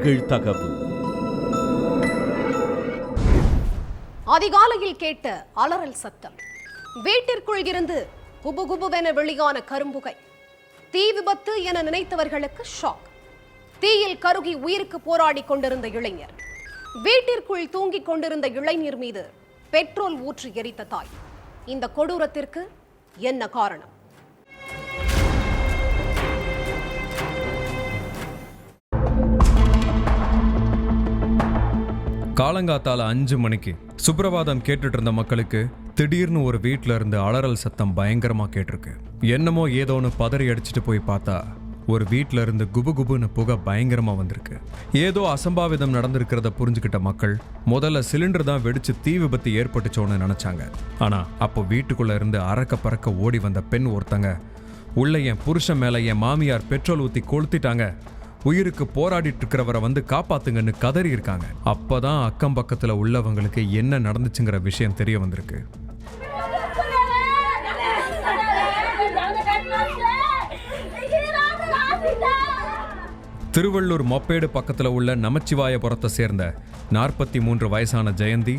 நிகழ்தகவு. அதிகாலையில் கேட்ட அலறல் சத்தம், வீட்டிற்குள் இருந்து குபுகுபுவென வெளியான கரும்புகை, தீ விபத்து என நினைத்தவர்களுக்கு ஷாக். தீயில் கருகி உயிருக்கு போராடி கொண்டிருந்த இளைஞர், வீட்டிற்குள் தூங்கிக் கொண்டிருந்த இளைஞர் மீது பெட்ரோல் ஊற்றி எரித்த தாய். இந்த கொடூரத்திற்கு என்ன காரணம்? காலங்காத்தால 5 மணிக்கு சுப்பிரபாதம் கேட்டுட்டு இருந்த மக்களுக்கு திடீர்னு ஒரு வீட்டில இருந்து அலறல் சத்தம் பயங்கரமா கேட்டிருக்கு. என்னமோ ஏதோன்னு பதறி அடிச்சுட்டு போய் பார்த்தா ஒரு வீட்டில இருந்து குபுகுபுன்னு புகை பயங்கரமா வந்திருக்கு. ஏதோ அசம்பாவிதம் நடந்திருக்கிறத புரிஞ்சுக்கிட்ட மக்கள் முதல்ல சிலிண்டர் தான் வெடிச்சு தீ விபத்து ஏற்பட்டுச்சோன்னு நினைச்சாங்க. ஆனா அப்போ வீட்டுக்குள்ள இருந்து அறக்க பறக்க ஓடி வந்த பெண் ஒருத்தங்க, உள்ள என் புருஷன் மேல என் மாமியார் பெட்ரோல் ஊத்தி கொளுத்திட்டாங்க, உயிருக்கு போராடிட்டு இருக்கிறவரை வந்து காப்பாத்துங்கன்னு கதறி இருக்காங்க. அப்பதான் அக்கம் பக்கத்துல உள்ளவங்களுக்கு என்ன நடந்துச்சுங்கிற விஷயம் தெரிய வந்திருக்கு. திருவள்ளூர் மொப்பேடு பக்கத்துல உள்ள நமச்சிவாயபுரத்தை சேர்ந்த 43 வயசான ஜெயந்தி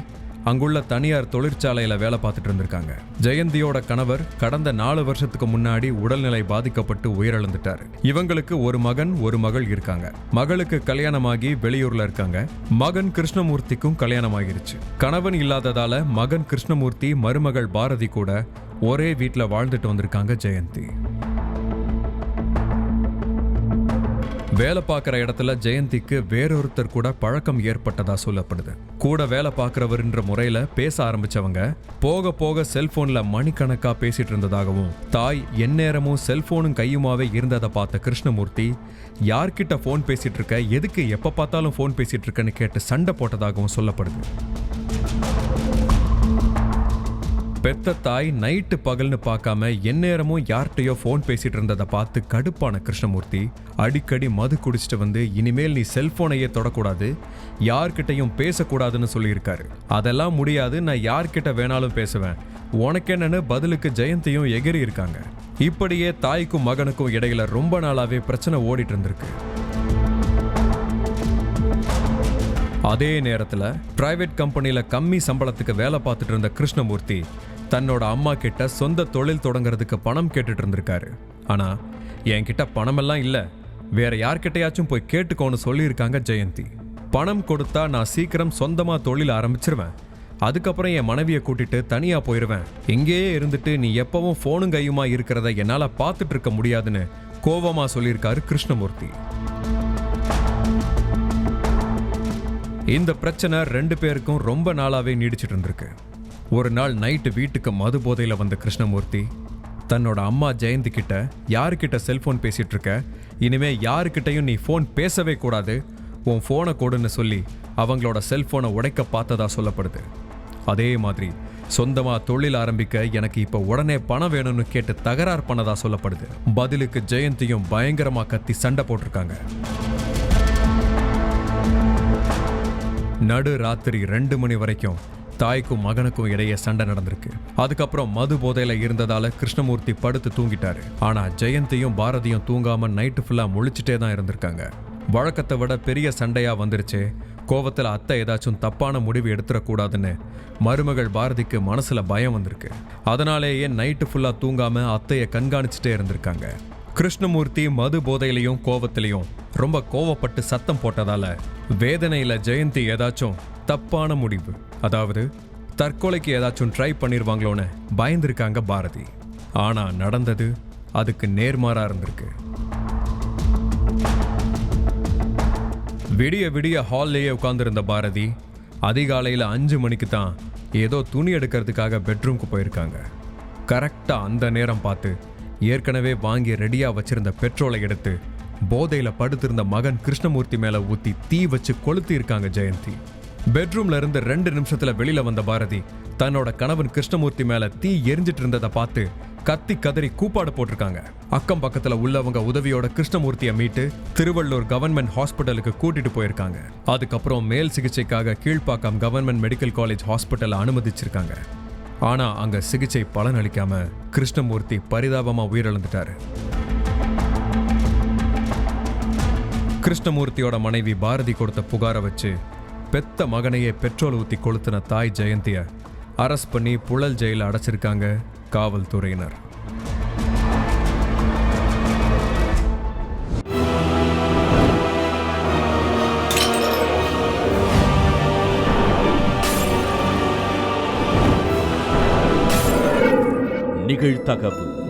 அங்குள்ள தனியார் தொழிற்சாலையில வேலை பார்த்துட்டு இருந்திருக்காங்க. ஜெயந்தியோட கணவர் கடந்த 4 வருஷத்துக்கு முன்னாடி உடல்நிலை பாதிக்கப்பட்டு உயிரிழந்துட்டாரு. இவங்களுக்கு ஒரு மகன் ஒரு மகள் இருக்காங்க. மகளுக்கு கல்யாணமாகி வெளியூர்ல இருக்காங்க. மகன் கிருஷ்ணமூர்த்திக்கும் கல்யாணம் ஆகிருச்சு. கணவன் இல்லாததால மகன் கிருஷ்ணமூர்த்தி மருமகள் பாரதி கூட ஒரே வீட்டுல வாழ்ந்துட்டு வந்திருக்காங்க ஜெயந்தி. வேலை பார்க்குற இடத்துல ஜெயந்திக்கு வேறொருத்தர் கூட பழக்கம் ஏற்பட்டதா சொல்லப்படுது. கூட வேலை பார்க்குறவர்ன்ற முறையில பேச ஆரம்பிச்சவங்க போக போக செல்போன்ல மணிக்கணக்கா பேசிட்டு இருந்ததாகவும், தாய் எந்நேரமும் செல்போனும் கையுமாவே இருந்ததை பார்த்த கிருஷ்ணமூர்த்தி யார்கிட்ட போன் பேசிட்டு இருக்க, எதுக்கு எப்ப பார்த்தாலும் போன் பேசிட்டு இருக்கன்னு கேட்டு சண்டை போட்டதாகவும் சொல்லப்படுது. பெத்த தாய் நைட்டு பகல்னு பார்க்காம எந்நேரமும் யார்கிட்டயோ போன் பேசிட்டு இருந்ததை பார்த்து கடுப்பான கிருஷ்ணமூர்த்தி அடிக்கடி மது குடிச்சிட்டு வந்து இனிமேல் நீ செல்போனையே தொடக்கூடாது, யார்கிட்டையும் பேசக்கூடாதுன்னு சொல்லியிருக்காரு. அதெல்லாம் முடியாது, நான் யார்கிட்ட வேணாலும் பேசுவேன், உனக்கென்னு பதிலுக்கு ஜெயந்தியும் எகிரி இருக்காங்க. இப்படியே தாய்க்கும் மகனுக்கும் இடையில ரொம்ப நாளாவே பிரச்சனை ஓடிட்டு இருந்திருக்கு. அதே நேரத்துல பிரைவேட் கம்பெனில கம்மி சம்பளத்துக்கு வேலை பார்த்துட்டு இருந்த கிருஷ்ணமூர்த்தி தன்னோட அம்மா கிட்ட சொந்த தொழில் தொடங்குறதுக்கு பணம் கேட்டுட்டு இருந்திருக்காரு. ஆனா என்கிட்ட பணமெல்லாம் இல்ல, வேற யார்கிட்டயாச்சும் போய் கேட்டுக்கோன்னு சொல்லியிருக்காங்க ஜெயந்தி. பணம் கொடுத்தா நான் சீக்கிரம் சொந்தமா தொழில் ஆரம்பிச்சிருவேன், அதுக்கப்புறம் என் மனைவியை கூட்டிட்டு தனியா போயிருவேன், இங்கேயே இருந்துட்டு நீ எப்பவும் போனும் கையுமா இருக்கிறத என்னால பார்த்துட்டு இருக்க முடியாதுன்னு கோவமா சொல்லியிருக்காரு கிருஷ்ணமூர்த்தி. இந்த பிரச்சனை 2 பேருக்கும் ரொம்ப நாளாவே நீடிச்சிட்டு இருந்திருக்கு. ஒரு நாள் நைட்டு வீட்டுக்கு மது போதையில வந்த கிருஷ்ணமூர்த்தி தன்னோட அம்மா ஜெயந்தி கிட்ட, யாருக்கிட்ட செல்போன் பேசிட்டு இருக்க, இனிமே யாருக்கிட்டையும் நீ போன் பேசவே கூடாது, உன் போனை கொடுன்னு சொல்லி அவங்களோட செல்போனை உடைக்க பார்த்ததா சொல்லப்படுது. அதே மாதிரி சொந்தமா தொழில் ஆரம்பிக்க எனக்கு இப்ப உடனே பணம் வேணும்னு கேட்டு தகராறு பண்ணதா சொல்லப்படுது. பதிலுக்கு ஜெயந்தியும் பயங்கரமா கத்தி சண்டை போட்டிருக்காங்க. நடு ராத்திரி 2 மணி வரைக்கும் தாய்க்கும் மகனுக்கும் இடையே சண்டை நடந்திருக்கு. அதுக்கப்புறம் மது போதையில இருந்ததால கிருஷ்ணமூர்த்தி படுத்து தூங்கிட்டாரு. ஆனா ஜெயந்தியும் பாரதியும் தூங்காம நைட்டு ஃபுல்லா முழிச்சுட்டே தான் இருந்திருக்காங்க. வழக்கத்தை விட பெரிய சண்டையா வந்துருச்சு. கோவத்துல அத்தை ஏதாச்சும் தப்பான முடிவு எடுத்துடக்கூடாதுன்னு மருமகள் பாரதிக்கு மனசுல பயம் வந்திருக்கு. அதனாலேயே நைட்டு ஃபுல்லா தூங்காம அத்தைய கண்காணிச்சுட்டே இருந்திருக்காங்க. கிருஷ்ணமூர்த்தி மது போதையிலையும் கோவத்திலையும் ரொம்ப கோவப்பட்டு சத்தம் போட்டதால வேதனையில ஜெயந்தி ஏதாச்சும் தப்பான முடிவு, அதாவது தற்கொலைக்கு ஏதாச்சும் ட்ரை பண்ணிருவாங்களோன்னு பயந்திருக்காங்க பாரதி. ஆனா நடந்தது அதுக்கு நேர்மாறா இருந்திருக்கு. விடிய விடிய ஹால்லேயே உட்கார்ந்திருந்த பாரதி அதிகாலையில 5 மணிக்கு தான் ஏதோ துணி எடுக்கிறதுக்காக பெட்ரூம்க்கு போயிருக்காங்க. கரெக்டா அந்த நேரம் பார்த்து ஏற்கனவே வாங்கி ரெடியா வச்சிருந்த பெட்ரோலை எடுத்து போதையில படுத்திருந்த மகன் கிருஷ்ணமூர்த்தி மேல ஊத்தி தீ வச்சு கொளுத்தி இருக்காங்க ஜெயந்தி. பெட்ரூம்ல இருந்து 2 நிமிஷத்துல வெளியில வந்த பாரதி தன்னோட கணவன் கிருஷ்ணமூர்த்தி மேல தீ எரிஞ்சிட்டு இருந்ததை பார்த்து கத்தி கதறி கூப்பாடு போட்டிருக்காங்க. அக்கம் பக்கத்துல உள்ளவங்க உதவியோட கிருஷ்ணமூர்த்தியை மீட்டு திருவள்ளூர் கவர்மெண்ட் ஹாஸ்பிட்டலுக்கு கூட்டிட்டு போயிருக்காங்க. அதுக்கப்புறம் மேல் சிகிச்சைக்காக Kilpauk government medical college hospital அனுமதிச்சிருக்காங்க. ஆனா அங்க சிகிச்சை பலனளிக்காம கிருஷ்ணமூர்த்தி பரிதாபமா உயிரிழந்துட்டாரு. கிருஷ்ணமூர்த்தியோட மனைவி பாரதி கொடுத்த புகாரை வச்சு பெத்த மகனையே பெட்ரோல் ஊத்தி கொளுத்தின தாய் ஜெயந்திய அரெஸ்ட் பண்ணி புழல் ஜெயில அடைச்சிருக்காங்க காவல்துறையினர். நிகழ்தகவு